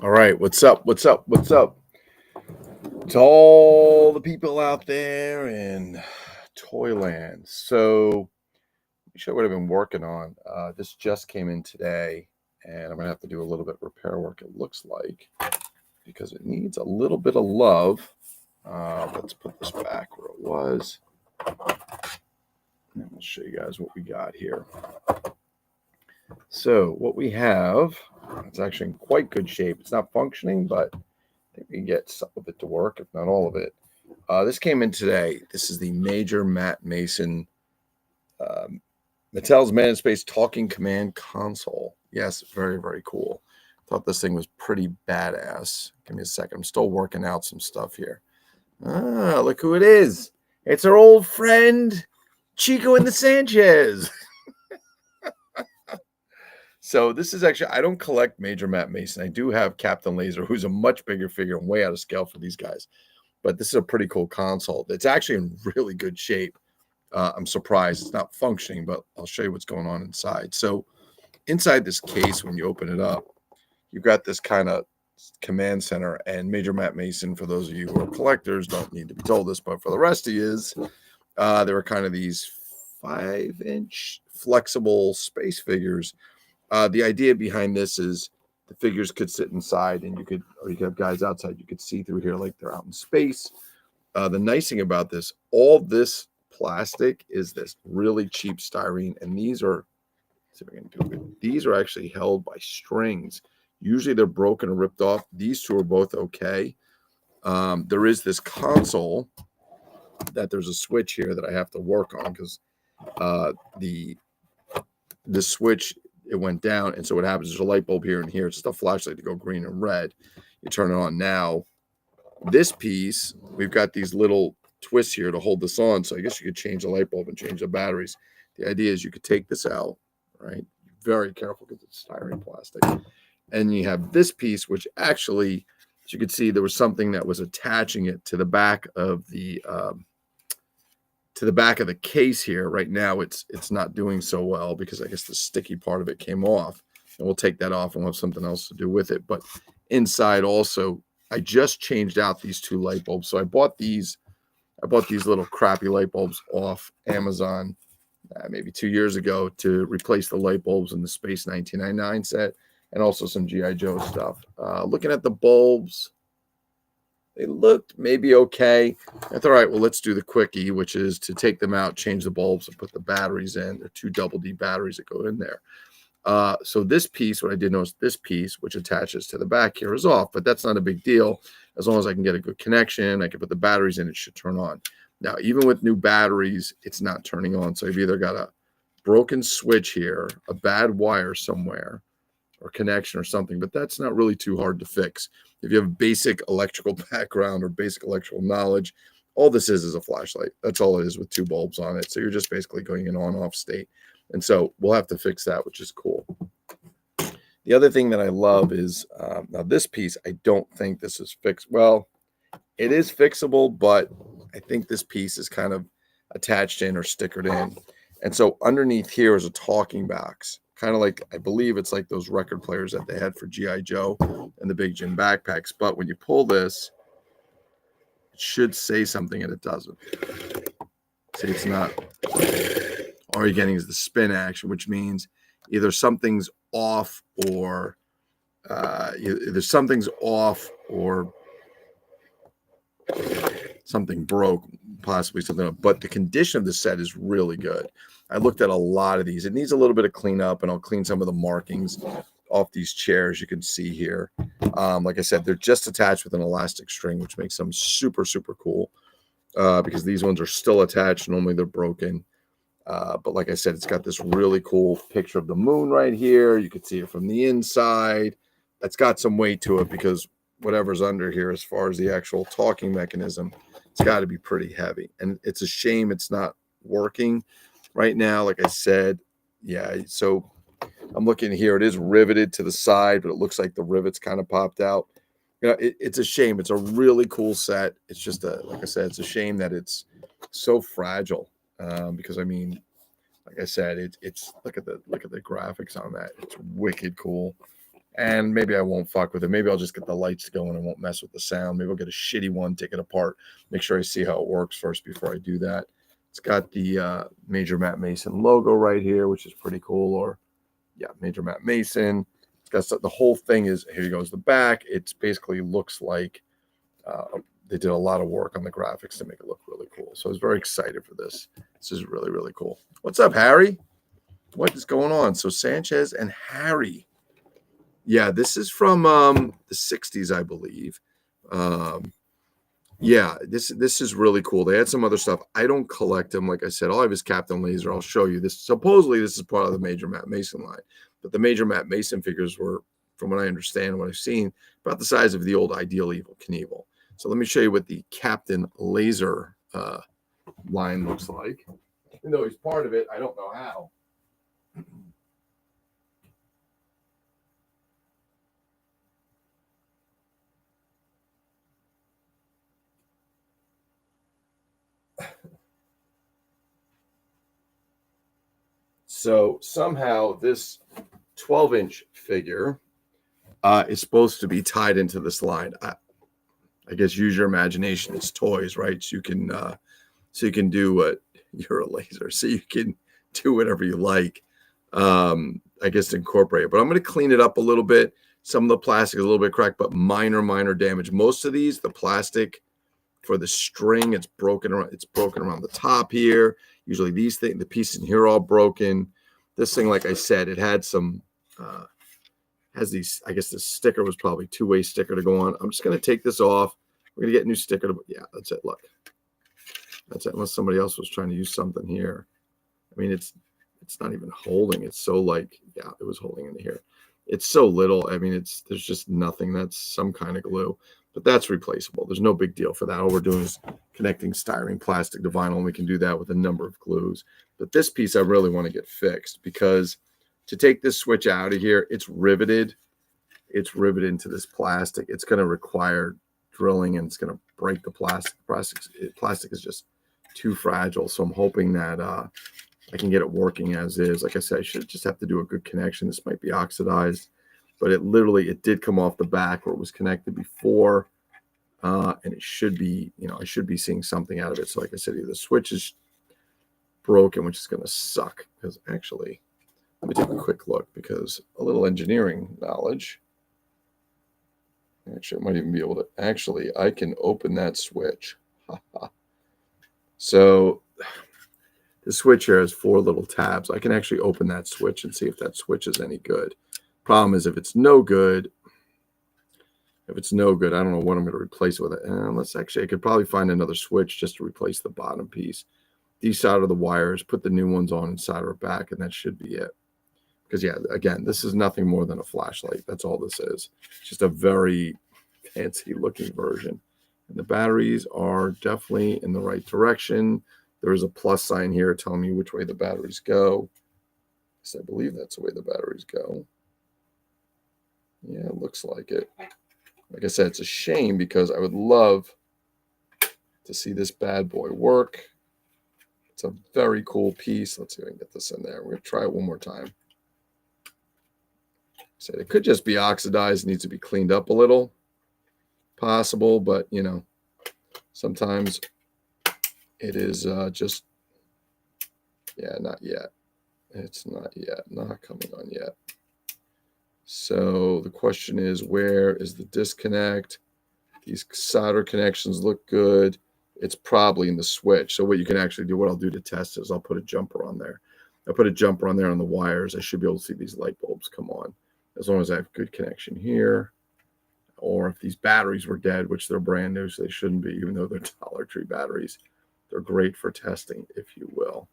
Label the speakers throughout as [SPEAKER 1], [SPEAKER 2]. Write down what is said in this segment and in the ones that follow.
[SPEAKER 1] All right, what's up? What's up? What's up? To all the people out there in Toyland. So, let me show you what I've been working on. This just came in today, and I'm gonna have to do a little bit of repair work. It looks like because it needs a little bit of love. Let's put this back where it was, and I'll show you guys what we got here. So, what we have, it's actually in quite good shape. It's not functioning, but I think we can get some of it to work, if not all of it. This came in today. This is the Major Matt Mason Mattel's Man in Space Talking Command Console. Yes, very, very cool. Thought this thing was pretty badass. Give me a second. I'm still working out some stuff here. Ah, look who it is. It's our old friend, Chico and the Sanchez. So this is actually, I don't collect Major Matt Mason. I do have Captain Laser, who's a much bigger figure and way out of scale for these guys. But this is a pretty cool console. It's actually in really good shape. I'm surprised it's not functioning, but I'll show you what's going on inside. So inside this case, when you open it up, you've got this kind of command center. And Major Matt Mason, for those of you who are collectors, don't need to be told this, but for the rest of you, there are kind of these 5-inch flexible space figures. The idea behind this is the figures could sit inside, and you could have guys outside. You could see through here like they're out in space. The nice thing about this, all this plastic is this really cheap styrene, and these are, let's see if I can do it. These are actually held by strings. Usually they're broken or ripped off. These two are both okay. There is this console that there's a switch here that I have to work on because the switch, it went down, and so what happens is there's a light bulb here and here. It's just a flashlight to go green and red. You turn it on now. This piece, we've got these little twists here to hold this on, so I guess you could change the light bulb and change the batteries. The idea is you could take this out, right? Very careful because it's styrene plastic. And you have this piece, which actually, as you could see, there was something that was attaching it to the back of the case here. Right now, it's not doing so well because I guess the sticky part of it came off, and we'll take that off and we'll have something else to do with it. But inside also, I just changed out these two light bulbs. So I bought these little crappy light bulbs off Amazon maybe 2 years ago to replace the light bulbs in the Space 1999 set, and also some G.I. Joe stuff. Looking at the bulbs, they looked maybe okay. I thought, all right, well, let's do the quickie, which is to take them out, change the bulbs, and put the batteries in. There are 2 double D batteries that go in there. So this piece, what I did notice, this piece, which attaches to the back here, is off, but that's not a big deal. As long as I can get a good connection, I can put the batteries in, it should turn on. Now, even with new batteries, it's not turning on. So you've either got a broken switch here, a bad wire somewhere, or connection or something, but that's not really too hard to fix. If you have basic electrical background or basic electrical knowledge, all this is a flashlight. That's all it is with 2 bulbs on it. So you're just basically going in on-off state. And so we'll have to fix that, which is cool. The other thing that I love is, now this piece, I don't think this is fixed. Well, it is fixable, but I think this piece is kind of, attached in or stickered in. And so underneath here is a talking box, kind of like, I believe it's like those record players that they had for G.I. Joe and the Big Jim backpacks. But when you pull this, it should say something and it doesn't. See, it's not. All you're getting is the spin action, which means either something's off or either something's off or something broke, possibly something. But the condition of the set is really good. I looked at a lot of these. It needs a little bit of cleanup, and I'll clean some of the markings off these chairs. You can see here. Like I said, they're just attached with an elastic string, which makes them super, super cool because these ones are still attached. Normally they're broken. But like I said, it's got this really cool picture of the moon right here. You can see it from the inside. It's got some weight to it because whatever's under here, as far as the actual talking mechanism, it's got to be pretty heavy. And it's a shame it's not working right now. Like I said, yeah. So I'm looking here. It is riveted to the side, but it looks like the rivets kind of popped out. You know, it's a shame. It's a really cool set. It's just like I said, it's a shame that it's so fragile. Because I mean, like I said, it's look at the graphics on that. It's wicked cool. And maybe I won't fuck with it. Maybe I'll just get the lights going and won't mess with the sound. Maybe I'll get a shitty one, take it apart, make sure I see how it works first before I do that. It's got the Major Matt Mason logo right here, which is pretty cool. Or yeah, Major Matt Mason. It's got the whole thing is, here goes the back. It's basically looks like they did a lot of work on the graphics to make it look really cool. So I was very excited for this. This is really, really cool. What's up, Harry? What is going on? So Sanchez and Harry. Yeah, this is from the 60s, I believe. Yeah, this is really cool. They had some other stuff. I don't collect them. Like I said, all I have is Captain Laser. I'll show you this. Supposedly, this is part of the Major Matt Mason line. But the Major Matt Mason figures were, from what I understand, what I've seen, about the size of the old Ideal Evil Knievel. So let me show you what the Captain Laser line looks like. Even though he's part of it, I don't know how. So somehow this 12-inch figure is supposed to be tied into this line. I guess use your imagination. It's toys, right? So you can do what you're a laser, so you can do whatever you like. I guess to incorporate it, but I'm going to clean it up a little bit. Some of the plastic is a little bit cracked, but minor damage. Most of these, the plastic for the string, it's broken around. It's broken around the top here. Usually these things, the pieces in here are all broken. This thing, like I said, it had some. Has these, I guess the sticker was probably two-way sticker to go on. I'm just going to take this off. We're going to get a new sticker. Yeah, that's it. Look. That's it. Unless somebody else was trying to use something here. I mean, it's not even holding. It's so like, yeah, it was holding into here. It's so little. I mean, there's just nothing. That's some kind of glue. But that's replaceable. There's no big deal for that. All we're doing is connecting styrene plastic to vinyl, and we can do that with a number of glues. But this piece I really want to get fixed because to take this switch out of here, it's riveted. It's riveted into this plastic. It's going to require drilling, and it's going to break the plastic. Plastic is just too fragile. So I'm hoping that I can get it working as is. Like I said, I should just have to do a good connection. This might be oxidized, but it did come off the back where it was connected before. And it should be, I should be seeing something out of it. So like I said, either the switch is broken, which is going to suck because actually, let me take a quick look because a little engineering knowledge. Actually, I might even be able to, I can open that switch. So the switch here has 4 little tabs. I can actually open that switch and see if that switch is any good. Problem is if it's no good, I don't know what I'm going to replace with it. I could probably find another switch just to replace the bottom piece. Desolder the wires, put the new ones on and solder it back, and that should be it. Because, yeah, again, this is nothing more than a flashlight. That's all this is. It's just a very fancy-looking version. And the batteries are definitely in the right direction. There is a plus sign here telling me which way the batteries go. So I believe that's the way the batteries go. Yeah, it looks like it. Like I said, it's a shame because I would love to see this bad boy work. It's a very cool piece. Let's see if I can get this in there. We're going to try it one more time. So it could just be oxidized, needs to be cleaned up a little. Possible, but you know, sometimes it is just, yeah, not yet. It's not yet, not coming on yet. So the question is, where is the disconnect? These solder connections look good. It's probably in the switch. So what you can actually do, what I'll do to test is I'll put a jumper on there. I put a jumper on there on the wires. I should be able to see these light bulbs come on as long as I have good connection here. Or if these batteries were dead, which they're brand new, so they shouldn't be, even though they're Dollar Tree batteries. They're great for testing, if you will.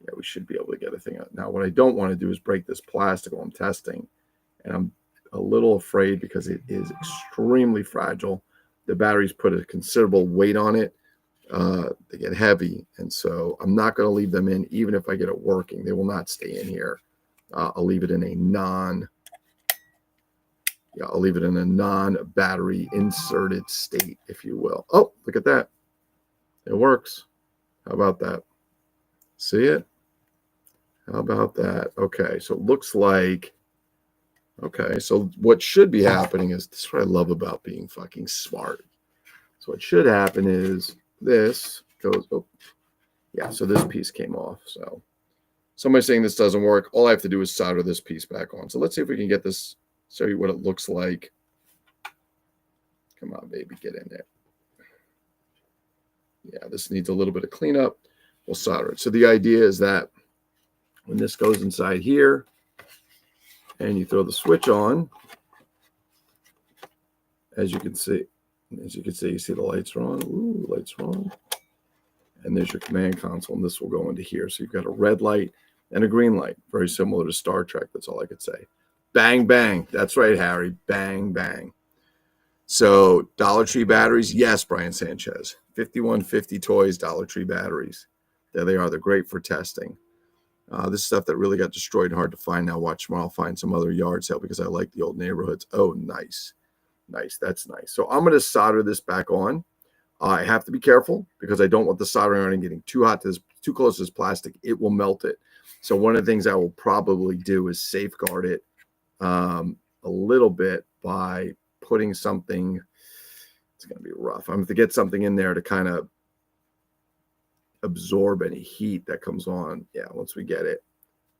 [SPEAKER 1] Yeah, we should be able to get a thing out. Now, what I don't want to do is break this plastic while I'm testing. And I'm a little afraid because it is extremely fragile. The batteries put a considerable weight on it. They get heavy. And so I'm not going to leave them in, even if I get it working. They will not stay in here. I'll leave it in a non-battery inserted state, if you will. Oh, look at that. It works. How about that? See it? How about that? Okay, so it looks like, okay, so what should be happening is, this is what I love about being fucking smart. So what should happen is this goes, oh, yeah, so this piece came off. So somebody's saying this doesn't work. All I have to do is solder this piece back on. So let's see if we can get this, show you what it looks like. Come on, baby, get in there. Yeah, this needs a little bit of cleanup. We'll solder it. So the idea is that when this goes inside here and you throw the switch on, as you can see, you see the lights are on. Ooh, lights are on. And there's your command console, and this will go into here. So you've got a red light and a green light, very similar to Star Trek. That's all I could say. Bang, bang. That's right, Harry. Bang, bang. So Dollar Tree batteries, yes, Brian Sanchez. 5150 Toys, Dollar Tree batteries. There they are. They're great for testing. This stuff that really got destroyed and hard to find now. Watch tomorrow. I'll find some other yard sale because I like the old neighborhoods. Oh, nice. Nice. That's nice. So I'm going to solder this back on. I have to be careful because I don't want the soldering iron getting too hot to this, too close to this plastic. It will melt it. So one of the things I will probably do is safeguard it a little bit by putting something. It's going to be rough. I'm going to get something in there to kind of absorb any heat that comes on. Yeah, once we get it,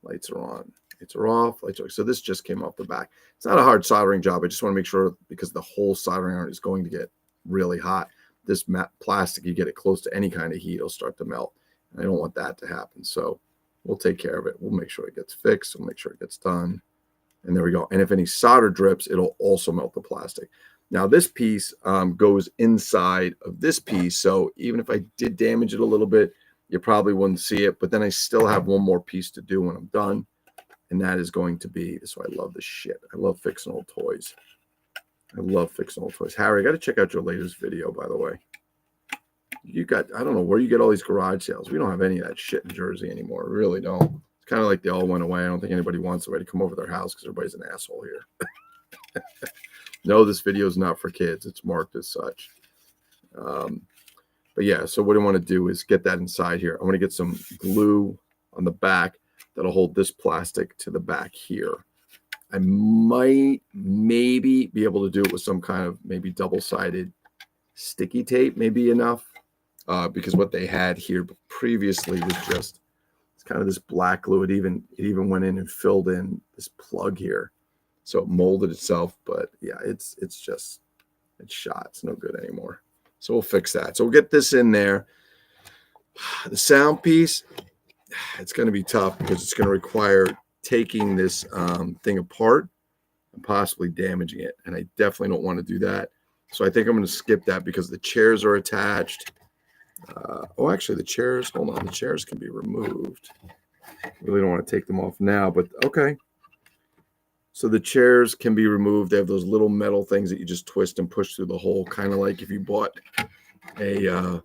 [SPEAKER 1] lights are on, lights are off, lights are. So this just came off the back. It's not a hard soldering job. I just want to make sure, because the whole soldering iron is going to get really hot. This matte plastic, you get it close to any kind of heat, it'll start to melt. And I don't want that to happen. So we'll take care of it. We'll make sure it gets fixed. We'll make sure it gets done. And there we go. And if any solder drips, it'll also melt the plastic. Now this piece goes inside of this piece. So even if I did damage it a little bit, you probably wouldn't see it. But then I still have one more piece to do when I'm done. And that is going to be, so I love this shit. I love fixing old toys. I love fixing old toys. Harry, I got to check out your latest video, by the way. You got, I don't know where you get all these garage sales. We don't have any of that shit in Jersey anymore. We really don't. It's kind of like they all went away. I don't think anybody wants somebody to come over their house because everybody's an asshole here. No, this video is not for kids. It's marked as such. But yeah, so what I want to do is get that inside here. I want to get some glue on the back that'll hold this plastic to the back here. I might maybe be able to do it with some kind of maybe double-sided sticky tape, maybe enough, because what they had here previously was just, it's kind of this black glue. It even went in and filled in this plug here, so it molded itself. But yeah, it's shot. It's no good anymore. So we'll fix that. So we'll get this in there. The sound piece, it's going to be tough because it's going to require taking this thing apart and possibly damaging it. And I definitely don't want to do that. So I think I'm going to skip that because the chairs are attached. Oh, actually the chairs, hold on. The chairs can be removed. Really don't want to take them off now, but okay. So the chairs can be removed. They have those little metal things that you just twist and push through the hole. Kind of like if you bought a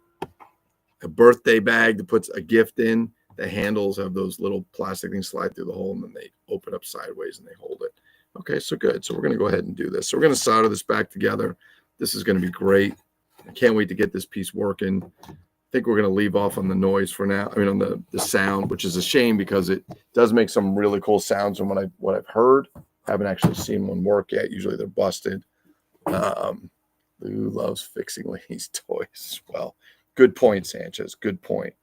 [SPEAKER 1] birthday bag that puts a gift in. The handles have those little plastic things slide through the hole, and then they open up sideways and they hold it. Okay, so good. So we're going to go ahead and do this. So we're going to solder this back together. This is going to be great. I can't wait to get this piece working. think we're going to leave off on the noise for now. I mean, on the sound, which is a shame because it does make some really cool sounds from what I've heard. Haven't actually seen one work yet. Usually they're busted. Lou loves fixing ladies' toys. Well, good point, Sanchez. Good point.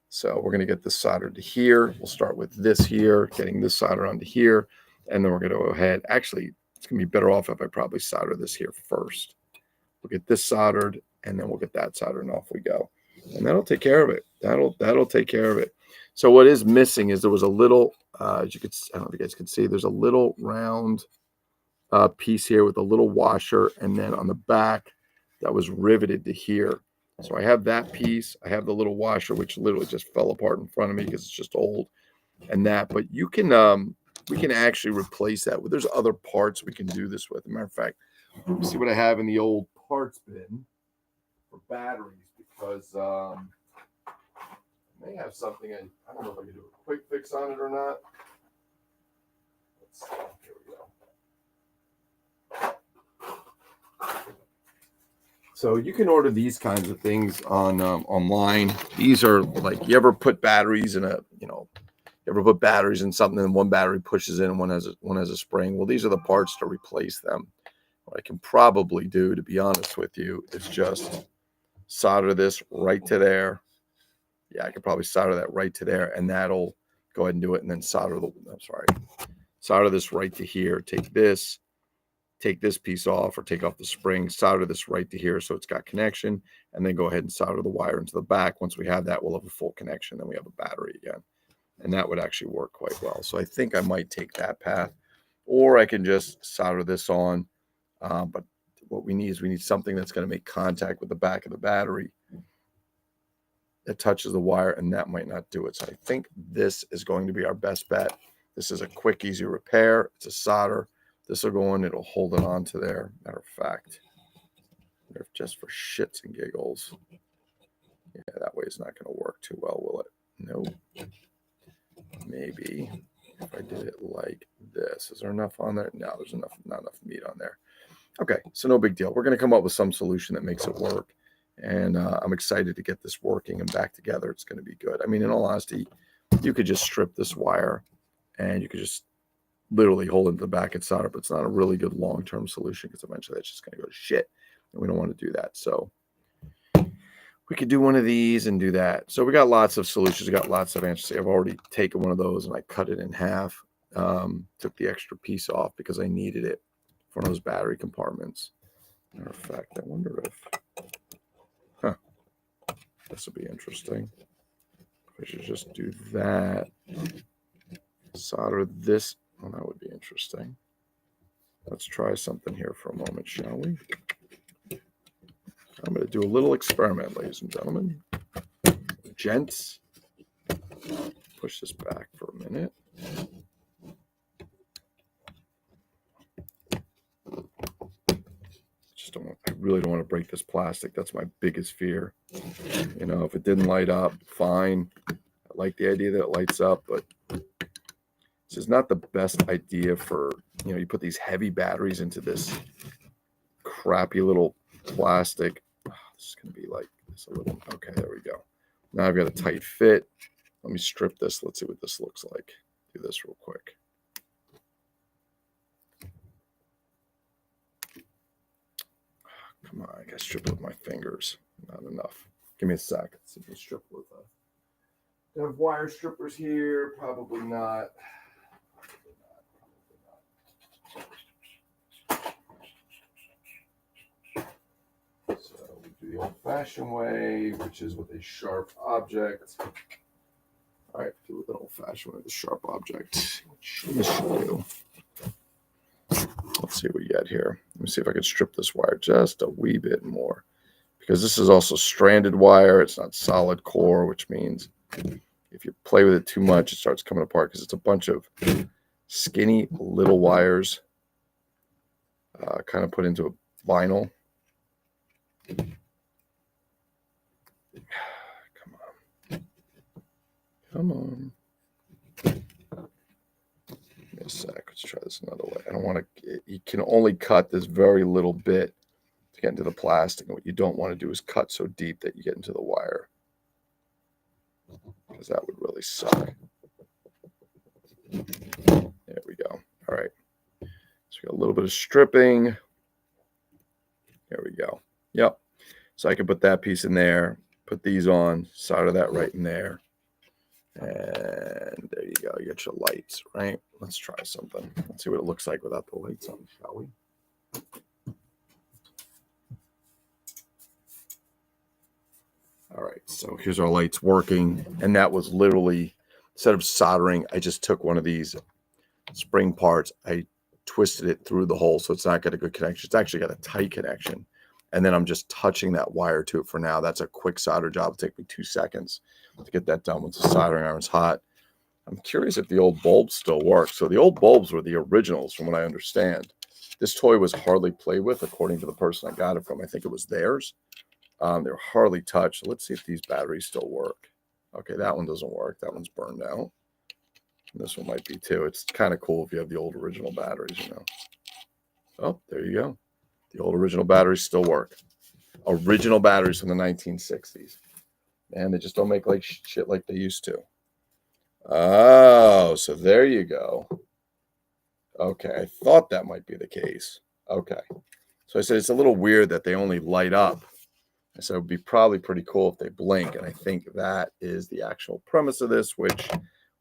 [SPEAKER 1] So we're going to get this soldered to here. We'll start with this here, getting this solder onto here, and then we're going to go ahead. Actually, it's going to be better off if I probably solder this here first. We'll get this soldered, and then we'll get that soldered, and off we go. And that'll take care of it. That'll take care of it. So what is missing is there was a little, as you could, I don't know if you guys can see, there's a little round piece here with a little washer, and then on the back that was riveted to here. So I have that piece. I have the little washer, which literally just fell apart in front of me because it's just old, and that. But you can, we can actually replace that. There's other parts we can do this with. As a matter of fact, let me see what I have in the old parts bin for batteries, because I may have something. I don't know if I can do a quick fix on it or not. Let's see. Here we go. So you can order these kinds of things on online. These are like, you ever put batteries in you ever put batteries in something and one battery pushes in and one has a spring? Well, these are the parts to replace them. What I can probably do, to be honest with you, is just solder this right to there. Yeah, I could probably solder that right to there, and that'll go ahead and do it. And then solder this right to here. Take this piece off, or take off the spring, solder this right to here so it's got connection, and then go ahead and solder the wire into the back. Once we have that, we'll have a full connection. Then we have a battery again, and that would actually work quite well. So I think I might take that path, or I can just solder this on. But what we need is something that's going to make contact with the back of the battery that touches the wire, and that might not do it. So I think this is going to be our best bet. This is a quick, easy repair. It's a solder. This will go in. It'll hold it onto there. Matter of fact, just for shits and giggles. Yeah, that way it's not going to work too well, will it? Nope. Maybe if I did it like this. Is there enough on there? No, there's not enough meat on there. Okay, so no big deal. We're going to come up with some solution that makes it work. And I'm excited to get this working and back together. It's going to be good. I mean, in all honesty, you could just strip this wire and you could just literally hold it to the back and solder, but it's not a really good long-term solution because eventually that's just going to go to shit. And we don't want to do that. So we could do one of these and do that. So we got lots of solutions. We got lots of answers. I've already taken one of those and I cut it in half. Took the extra piece off because I needed it for those battery compartments. Matter of fact, I wonder if, this will be interesting. I should just do that. Solder this. Well, that would be interesting. Let's try something here for a moment, shall we? I'm going to do a little experiment, ladies and gentlemen. Gents. Push this back for a minute. I really don't want to break this plastic. That's my biggest fear. You know, if it didn't light up, fine. I like the idea that it lights up, but this is not the best idea for, you put these heavy batteries into this crappy little plastic. Oh, this is going to be like this a little. Okay, there we go. Now I've got a tight fit. Let me strip this. Let's see what this looks like. Do this real quick. Come on, I got to strip it with my fingers. Not enough. Give me a sec. Let's see if we strip with do I have wire strippers here? Probably not. So we do the old-fashioned way, which is with a sharp object. All right, do it the old-fashioned way with a sharp object. Which is you. Let's see what we get here. Let me see if I can strip this wire just a wee bit more, because this is also stranded wire. It's not solid core, which means if you play with it too much, it starts coming apart because it's a bunch of skinny little wires kind of put into a vinyl. Come on. A sec. Let's try this another way. I don't want to. You can only cut this very little bit to get into the plastic. And what you don't want to do is cut so deep that you get into the wire. because that would really suck. There we go. All right. So we got a little bit of stripping. There we go. Yep. So I can put that piece in there, put these on, solder that right in there. And there you go. You get your lights, right? Let's try something. Let's see what it looks like without the lights on, shall we? All right, so here's our lights working. And that was literally, instead of soldering, I just took one of these spring parts. I twisted it through the hole, so it's not got a good connection. It's actually got a tight connection. And then I'm just touching that wire to it for now. That's a quick solder job. It'll take me 2 seconds to get that done once the soldering iron's hot. I'm curious if the old bulbs still work. So the old bulbs were the originals from what I understand. This toy was hardly played with, according to the person I got it from. I think it was theirs. They were hardly touched. So let's see if these batteries still work. Okay, that one doesn't work. That one's burned out. And this one might be too. It's kind of cool if you have the old original batteries, you know. Oh, there you go. The old original batteries still work. Original batteries from the 1960s. Man, they just don't make like shit like they used to. Oh, so there you go. Okay, I thought that might be the case. Okay. So I said it's a little weird that they only light up. I said it would be probably pretty cool if they blink. And I think that is the actual premise of this, which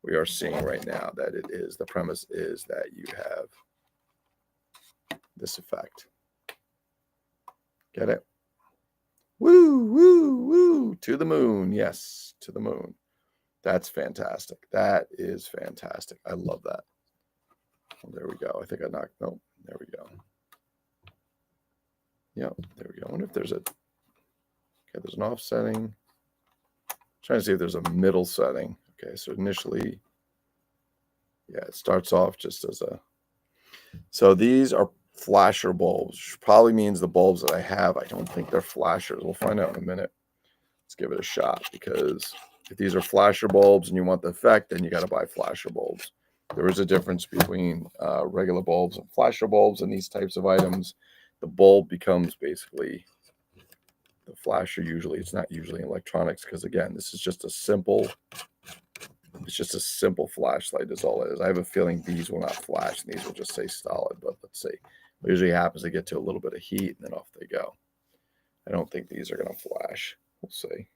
[SPEAKER 1] we are seeing right now that it is. The premise is that you have this effect. Get it? Woo, woo, woo. To the moon. Yes, to the moon. That's fantastic. That is fantastic. I love that. Well, there we go. I think I knocked. Nope. There we go. Yep. There we go. I wonder if there's a. Okay, there's an off setting. Trying to see if there's a middle setting. Okay, so initially, yeah, it starts off just as a. So these are flasher bulbs, which probably means the bulbs that I have, I don't think they're flashers. We'll find out in a minute. Let's give it a shot, because if these are flasher bulbs and you want the effect, then you got to buy flasher bulbs. There is a difference between regular bulbs and flasher bulbs and these types of items. The bulb becomes basically the flasher. Usually, it's not usually in electronics, because again, this is just a simple. It's just a simple flashlight is all it is. I have a feeling these will not flash and these will just stay solid, but let's see. What usually happens, they get to a little bit of heat and then off they go. I don't think these are going to flash. We'll see.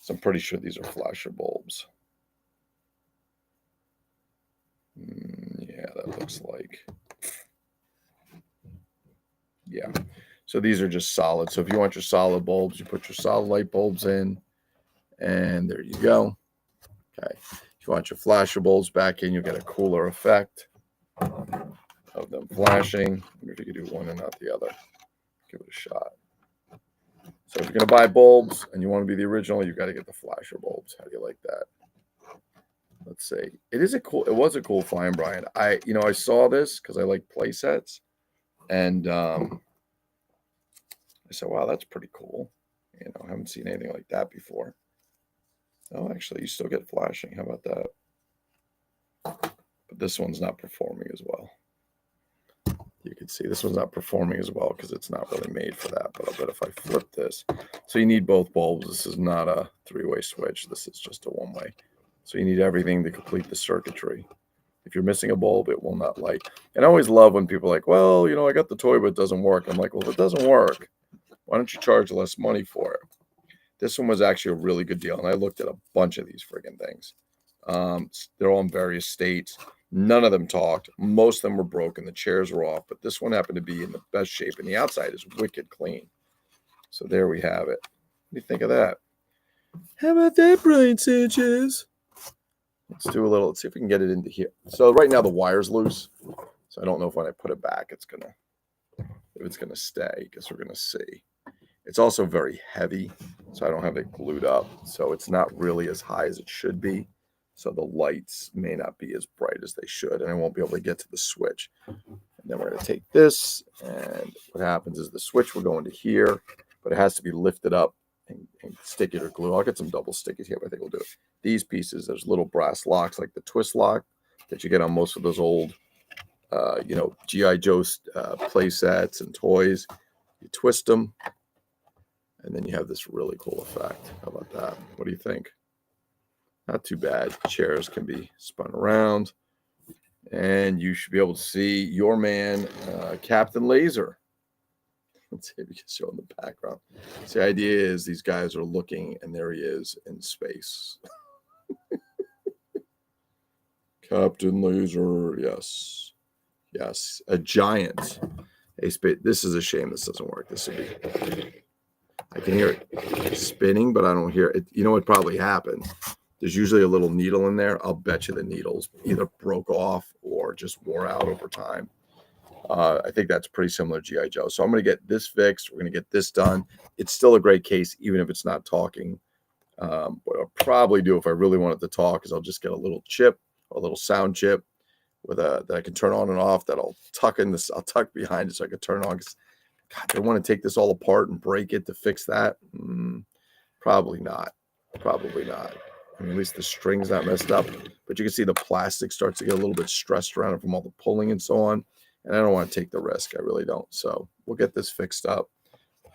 [SPEAKER 1] So I'm pretty sure these are flasher bulbs. Yeah, that looks like. Yeah. So these are just solid. So if you want your solid bulbs, you put your solid light bulbs in, and there you go. Okay. If you want your flasher bulbs back in, you'll get a cooler effect of them flashing. I wonder if you could do one and not the other. Give it a shot. So if you're going to buy bulbs and you want to be the original, you got to get the flasher bulbs. How do you like that? Let's see. It was a cool find, Brian. I saw this because I like play sets, and I said, wow, that's pretty cool. I haven't seen anything like that before. Oh, actually, you still get flashing. How about that? But this one's not performing as well. You can see this one's not performing as well because it's not really made for that. But I bet if I flip this, so you need both bulbs. This is not a three-way switch. This is just a one-way. So you need everything to complete the circuitry. If you're missing a bulb, it will not light. And I always love when people are like, well, I got the toy, but it doesn't work. I'm like, well, if it doesn't work, why don't you charge less money for it? This one was actually a really good deal. And I looked at a bunch of these friggin' things. They're all in various states. None of them talked. Most of them were broken. The chairs were off. But this one happened to be in the best shape. And the outside is wicked clean. So there we have it. What do you think of that? How about that, Brian Sanchez? Let's see if we can get it into here. So right now the wire's loose. So I don't know if when I put it back, if it's gonna stay, because we're gonna see. It's also very heavy, so I don't have it glued up. So it's not really as high as it should be. So the lights may not be as bright as they should, and I won't be able to get to the switch. And then we're gonna take this, and what happens is the switch will go into here, but it has to be lifted up and stick it or glue. I'll get some double stickies here, but I think we'll do it. These pieces, there's little brass locks like the twist lock that you get on most of those old, G.I. Joe play sets and toys. You twist them, and then you have this really cool effect. How about that? What do you think? Not too bad. Chairs can be spun around. And you should be able to see your man, Captain Laser. Let's see if you can show in the background. So the idea is these guys are looking, and there he is in space. Captain Laser, yes. Yes, a giant. This is a shame this doesn't work. This would be, I can hear it spinning, but I don't hear it. You know what probably happened? There's usually a little needle in there. I'll bet you the needles either broke off or just wore out over time. I think that's pretty similar to G.I. Joe. So I'm going to get this fixed. We're going to get this done. It's still a great case, even if it's not talking. What I'll probably do if I really want it to talk is I'll just get a little chip, a little sound chip with that I can turn on and off. That I'll tuck in this. I'll tuck behind it so I can turn on. God, do I want to take this all apart and break it to fix that? Probably not. Probably not. I mean, at least the string's not messed up, but you can see the plastic starts to get a little bit stressed around it from all the pulling and so on. And I don't want to take the risk. I really don't. So we'll get this fixed up,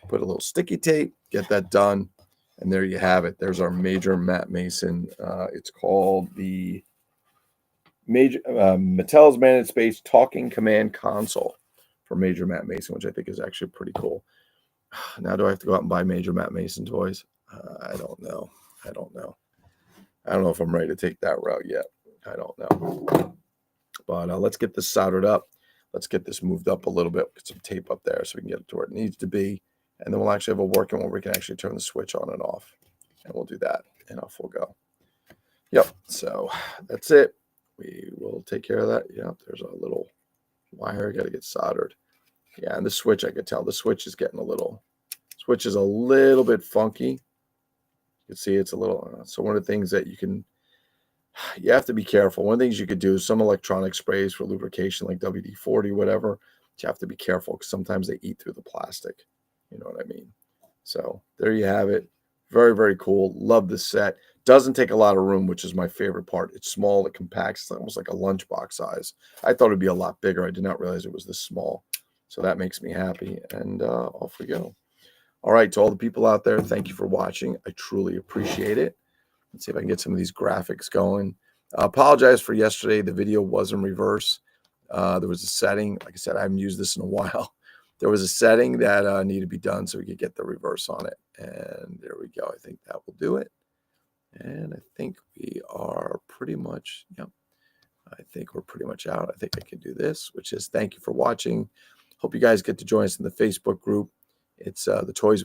[SPEAKER 1] put a little sticky tape, get that done. And there you have it. There's our Major Matt Mason. It's called the Mattel's Man in Space Talking Command Console for Major Matt Mason, which I think is actually pretty cool. Now, do I have to go out and buy Major Matt Mason toys? I don't know. I don't know if I'm ready to take that route yet. I don't know. But let's get this soldered up. Let's get this moved up a little bit. Get some tape up there so we can get it to where it needs to be. And then we'll actually have a working one where we can actually turn the switch on and off. And we'll do that, and off we'll go. Yep, so that's it. We will take care of that. Yep, there's a little wire got to get soldered. Yeah, and the switch, I could tell the switch is getting a little bit funky. You can see it's a little, so one of the things that you have to be careful. One of the things you could do is some electronic sprays for lubrication like WD-40, whatever. You have to be careful because sometimes they eat through the plastic. You know what I mean? So there you have it. Very, very cool. Love this set. Doesn't take a lot of room, which is my favorite part. It's small. It compacts. It's almost like a lunchbox size. I thought it'd be a lot bigger. I did not realize it was this small. So that makes me happy. And off we go. All right, to all the people out there, thank you for watching. I truly appreciate it. Let's see if I can get some of these graphics going. I apologize for yesterday. The video was in reverse. There was a setting. Like I said, I haven't used this in a while. There was a setting that needed to be done so we could get the reverse on it. And there we go. I think that will do it. And I think we are pretty much, yep. I think we're pretty much out. I think I can do this, which is thank you for watching. Hope you guys get to join us in the Facebook group. It's the Toys